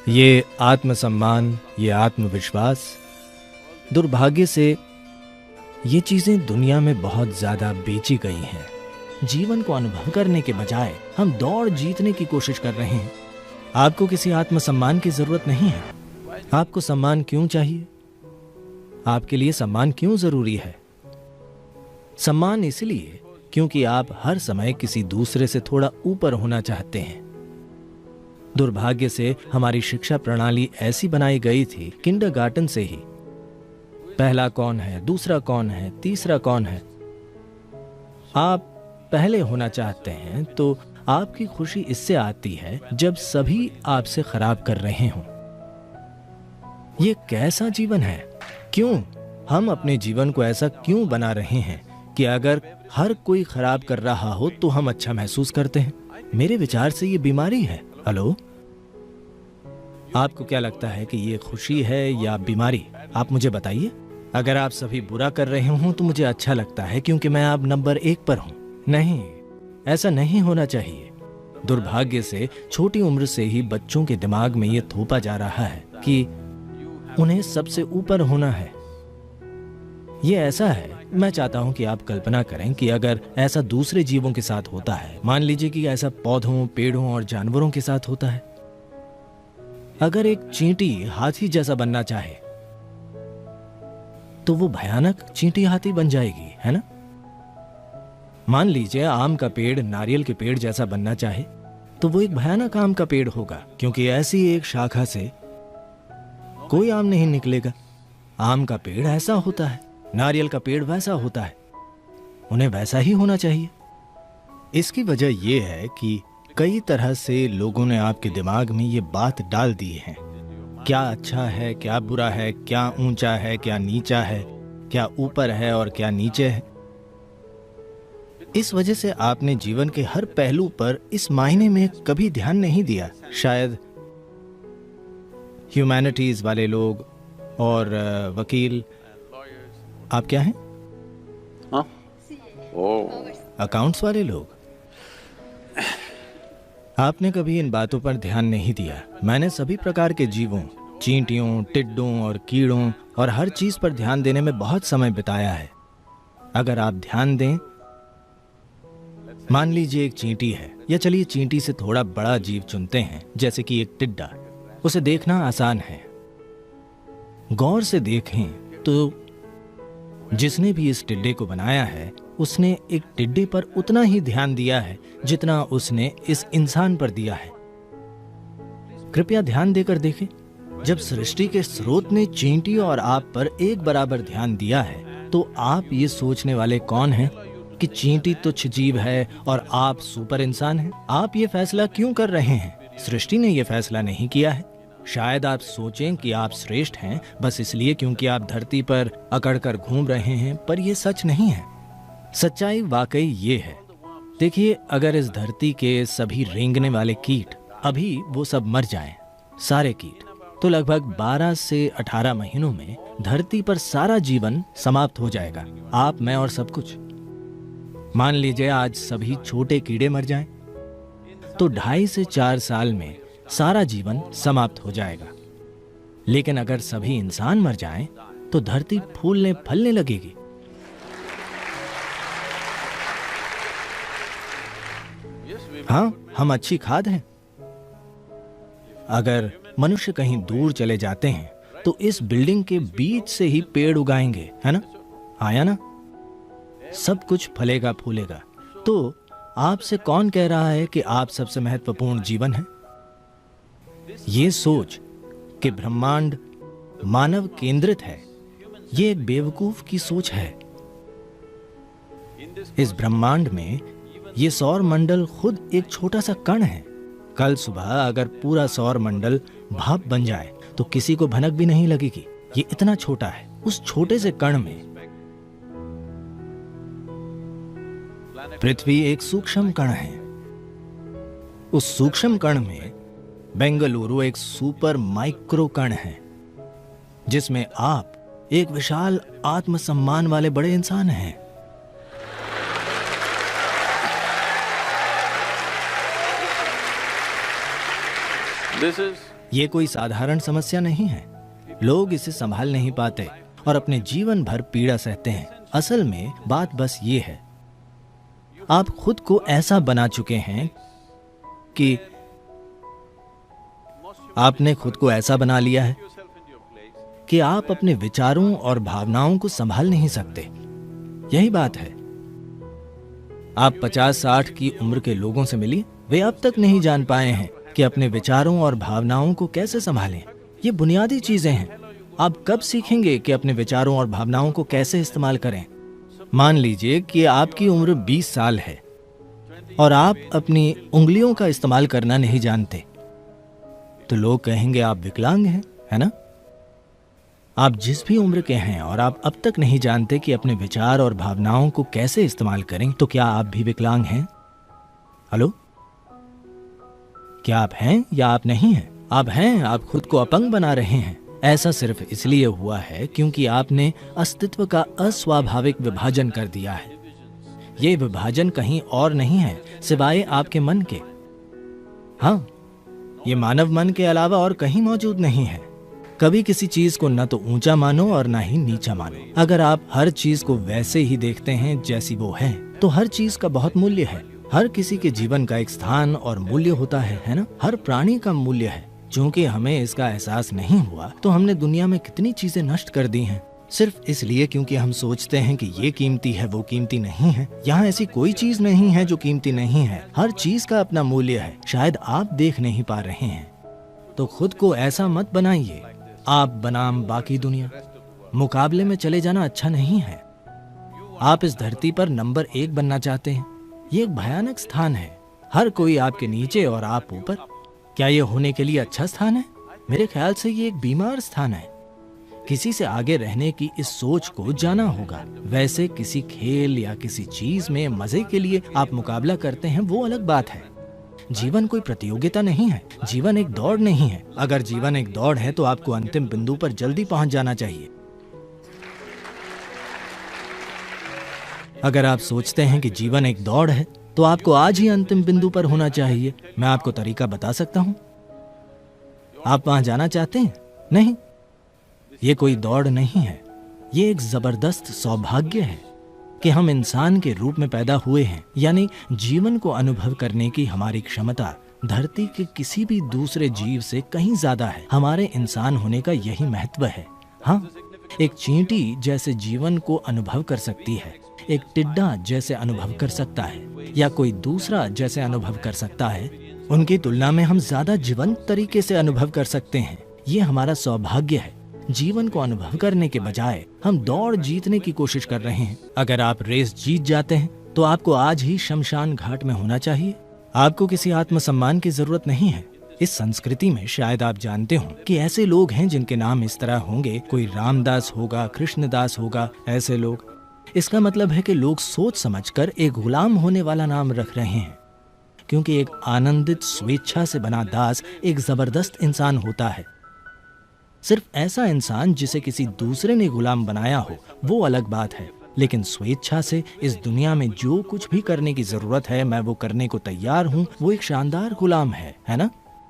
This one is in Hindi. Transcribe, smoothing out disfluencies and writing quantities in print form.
ये आत्मसम्मान, ये आत्मविश्वास, दुर्भाग्य से ये चीजें दुनिया में बहुत ज्यादा बेची गई हैं। जीवन को अनुभव करने के बजाय हम दौड़ जीतने की कोशिश कर रहे हैं। आपको किसी आत्मसम्मान की जरूरत नहीं है। आपको सम्मान क्यों चाहिए? आपके लिए सम्मान क्यों जरूरी है? सम्मान इसलिए क्योंकि आप हर समय किसी दूसरे से थोड़ा ऊपर होना चाहते हैं। दुर्भाग्य से हमारी शिक्षा प्रणाली ऐसी बनाई गई थी, किंडरगार्टन से ही पहला कौन है, दूसरा कौन है, तीसरा कौन है। आप पहले होना चाहते हैं तो आपकी खुशी इससे आती है जब सभी आपसे खराब कर रहे हों। ये कैसा जीवन है? क्यों हम अपने जीवन को ऐसा क्यों बना रहे हैं कि अगर हर कोई खराब कर रहा हो तो हम अच्छा महसूस करते हैं? मेरे विचार से ये बीमारी है। हेलो, आपको क्या लगता है कि ये खुशी है या बीमारी? आप मुझे बताइए। अगर आप सभी बुरा कर रहे हों तो मुझे अच्छा लगता है क्योंकि मैं अब नंबर 1 पर हूं। नहीं, ऐसा नहीं होना चाहिए। दुर्भाग्य से छोटी उम्र से ही बच्चों के दिमाग में ये थोपा जा रहा है कि उन्हें सबसे ऊपर होना है। ये ऐसा है, मैं चाहता हूं कि आप कल्पना करें कि अगर ऐसा दूसरे जीवों के साथ होता है, मान लीजिए कि ऐसा पौधों, पेड़ों और जानवरों के साथ होता है। अगर एक चींटी हाथी जैसा बनना चाहे तो वो भयानक चींटी हाथी बन जाएगी, है ना? मान लीजिए आम का पेड़ नारियल के पेड़ जैसा बनना चाहे तो वो एक भयानक आम का पेड़ होगा, क्योंकि ऐसी एक शाखा से कोई आम नहीं निकलेगा। आम का पेड़ ऐसा होता है, नारियल का पेड़ वैसा होता है, उन्हें वैसा ही होना चाहिए। इसकी वजह यह है कि कई तरह से लोगों ने आपके दिमाग में ये बात डाल दी है, क्या अच्छा है, क्या बुरा है, क्या ऊंचा है, क्या नीचा है, क्या ऊपर है और क्या नीचे है। इस वजह से आपने जीवन के हर पहलू पर इस मायने में कभी ध्यान नहीं दिया। शायद ह्यूमैनिटीज वाले लोग और वकील, आप क्या हैं? अकाउंट्स वाले लोग, आपने कभी इन बातों पर ध्यान नहीं दिया। मैंने सभी प्रकार के जीवों, चींटियों, टिड्डों और कीड़ों और हर चीज पर ध्यान देने में बहुत समय बिताया है। अगर आप ध्यान दें, मान लीजिए एक चींटी है, या चलिए चींटी से थोड़ा बड़ा जीव चुनते हैं जैसे कि एक टिड्डा। उसे देखना आसान है। गौर से देखें तो जिसने भी इस टिड्डे को बनाया है उसने एक टिड्डे पर उतना ही ध्यान दिया है जितना उसने इस इंसान पर दिया है। कृपया ध्यान देकर देखें, जब सृष्टि के स्रोत ने चींटी और आप पर एक बराबर ध्यान दिया है तो आप ये सोचने वाले कौन हैं कि चींटी तुच्छ जीव है और आप सुपर इंसान हैं? आप ये फैसला क्यों कर रहे हैं? सृष्टि ने ये फैसला नहीं किया है। शायद आप सोचें कि आप श्रेष्ठ हैं बस इसलिए क्योंकि आप धरती पर अकड़ कर घूम रहे हैं, पर यह सच नहीं है। सच्चाई वाकई ये है। देखिए, अगर इस धरती के सभी रेंगने वाले कीट अभी वो सब मर जाएं, सारे कीट, तो लगभग 12 से 18 महीनों में धरती पर सारा जीवन समाप्त हो जाएगा। आप, मैं और सब कुछ। मान लीजिए आज सभी छोटे कीड़े मर जाएं, तो 2.5 से 4 साल में सारा जीवन समाप्त हो जाएगा। लेकिन अगर सभी इंसान मर जाएं, तो धरती फूलने फलने लगेगी। हाँ, हम अच्छी खाद हैं। अगर मनुष्य कहीं दूर चले जाते हैं तो इस बिल्डिंग के बीच से ही पेड़ उगाएंगे, है ना? आया ना? सब कुछ फलेगा फूलेगा। तो आपसे कौन कह रहा है कि आप सबसे महत्वपूर्ण जीवन है? ये सोच कि ब्रह्मांड मानव केंद्रित है, ये एक बेवकूफ की सोच है। इस ब्रह्मांड में ये सौर मंडल खुद एक छोटा सा कण है। कल सुबह अगर पूरा सौर मंडल भाप बन जाए तो किसी को भनक भी नहीं लगेगी। ये इतना छोटा है। उस छोटे से कण में पृथ्वी एक सूक्ष्म कण है। उस सूक्ष्म कण में बेंगलुरु एक सुपर माइक्रो कण है, जिसमें आप एक विशाल आत्मसम्मान वाले बड़े इंसान हैं। ये कोई साधारण समस्या नहीं है। लोग इसे संभाल नहीं पाते और अपने जीवन भर पीड़ा सहते हैं। असल में बात बस ये है, आप खुद को ऐसा बना चुके हैं कि आपने खुद को ऐसा बना लिया है कि आप अपने विचारों और भावनाओं को संभाल नहीं सकते। यही बात है। आप 50-60 की उम्र के लोगों से मिलिए, वे अब तक नहीं जान पाए हैं कि अपने विचारों और भावनाओं को कैसे संभालें। ये बुनियादी चीजें हैं। आप कब सीखेंगे कि अपने विचारों और भावनाओं को कैसे इस्तेमाल करें? मान लीजिए कि आपकी उम्र 20 साल है और आप अपनी उंगलियों का इस्तेमाल करना नहीं जानते, तो लोग कहेंगे आप विकलांग हैं, है ना? आप जिस भी उम्र के हैं और आप अब तक नहीं जानते कि अपने विचार और भावनाओं को कैसे इस्तेमाल करें, तो क्या आप भी विकलांग हैं? हेलो, क्या आप हैं या आप नहीं हैं? आप हैं। आप खुद को अपंग बना रहे हैं। ऐसा सिर्फ इसलिए हुआ है क्योंकि आपने अस्तित्व का अस्वाभाविक विभाजन कर दिया है। ये विभाजन कहीं और नहीं है सिवाय आपके मन के। हाँ, ये मानव मन के अलावा और कहीं मौजूद नहीं है। कभी किसी चीज को न तो ऊंचा मानो और न ही नीचा मानो। अगर आप हर चीज को वैसे ही देखते हैं जैसी वो है, तो हर चीज का बहुत मूल्य है। हर किसी के जीवन का एक स्थान और मूल्य होता है ना? हर प्राणी का मूल्य है। चूंकि हमें इसका एहसास नहीं हुआ, तो हमने दुनिया में कितनी चीजें नष्ट कर दी हैं, सिर्फ इसलिए क्योंकि हम सोचते हैं कि ये कीमती है, वो कीमती नहीं है। यहाँ ऐसी कोई चीज नहीं है जो कीमती नहीं है। हर चीज का अपना मूल्य है। शायद आप देख नहीं पा रहे हैं। तो खुद को ऐसा मत बनाइए, आप बनाम बाकी दुनिया। मुकाबले में चले जाना अच्छा नहीं है। आप इस धरती पर नंबर 1 बनना चाहते हैं। ये एक भयानक स्थान है। हर कोई आपके नीचे और आप ऊपर। क्या ये होने के लिए अच्छा स्थान है? मेरे ख्याल से ये एक बीमार स्थान है। किसी से आगे रहने की इस सोच को जाना होगा। वैसे किसी खेल या किसी चीज में मजे के लिए आप मुकाबला करते हैं, वो अलग बात है। जीवन कोई प्रतियोगिता नहीं है। जीवन एक दौड़ नहीं है। अगर जीवन एक दौड़ है तो आपको अंतिम बिंदु पर जल्दी पहुंच जाना चाहिए। अगर आप सोचते हैं कि जीवन एक दौड़ है, तो आपको आज ही अंतिम बिंदु पर होना चाहिए। मैं आपको तरीका बता सकता हूं। आप वहां जाना चाहते हैं? नहीं, ये कोई दौड़ नहीं है। ये एक जबरदस्त सौभाग्य है कि हम इंसान के रूप में पैदा हुए हैं। यानी जीवन को अनुभव करने की हमारी क्षमता धरती के किसी भी दूसरे जीव से कहीं ज्यादा है। हमारे इंसान होने का यही महत्व है। हाँ, एक चींटी जैसे जीवन को अनुभव कर सकती है, एक टिड्डा जैसे अनुभव कर सकता है, या कोई दूसरा जैसे अनुभव कर सकता है, उनकी तुलना में हम ज्यादा जीवंत तरीके से अनुभव कर सकते हैं। ये हमारा सौभाग्य है। जीवन को अनुभव करने के बजाय हम दौड़ जीतने की कोशिश कर रहे हैं। अगर आप रेस जीत जाते हैं, तो आपको आज ही शमशान घाट में होना चाहिए। आपको किसी आत्मसम्मान की जरूरत नहीं है। इस संस्कृति में शायद आप जानते हो कि ऐसे लोग हैं जिनके नाम इस तरह होंगे। कोई रामदास होगा, कृष्णदास होगा, ऐसे लोग। इसका मतलब है कि लोग सोच समझकर एक गुलाम होने वाला नाम रख रहे हैं, क्योंकि एक आनंदित स्वेच्छा से बना दास एक जबरदस्त इंसान होता है। सिर्फ ऐसा इंसान जिसे किसी दूसरे ने गुलाम बनाया हो, वो अलग बात है। लेकिन स्वेच्छा से इस दुनिया में जो कुछ भी करने की जरूरत है, मैं वो करने को तैयार हूँ, वो एक शानदार गुलाम है ना?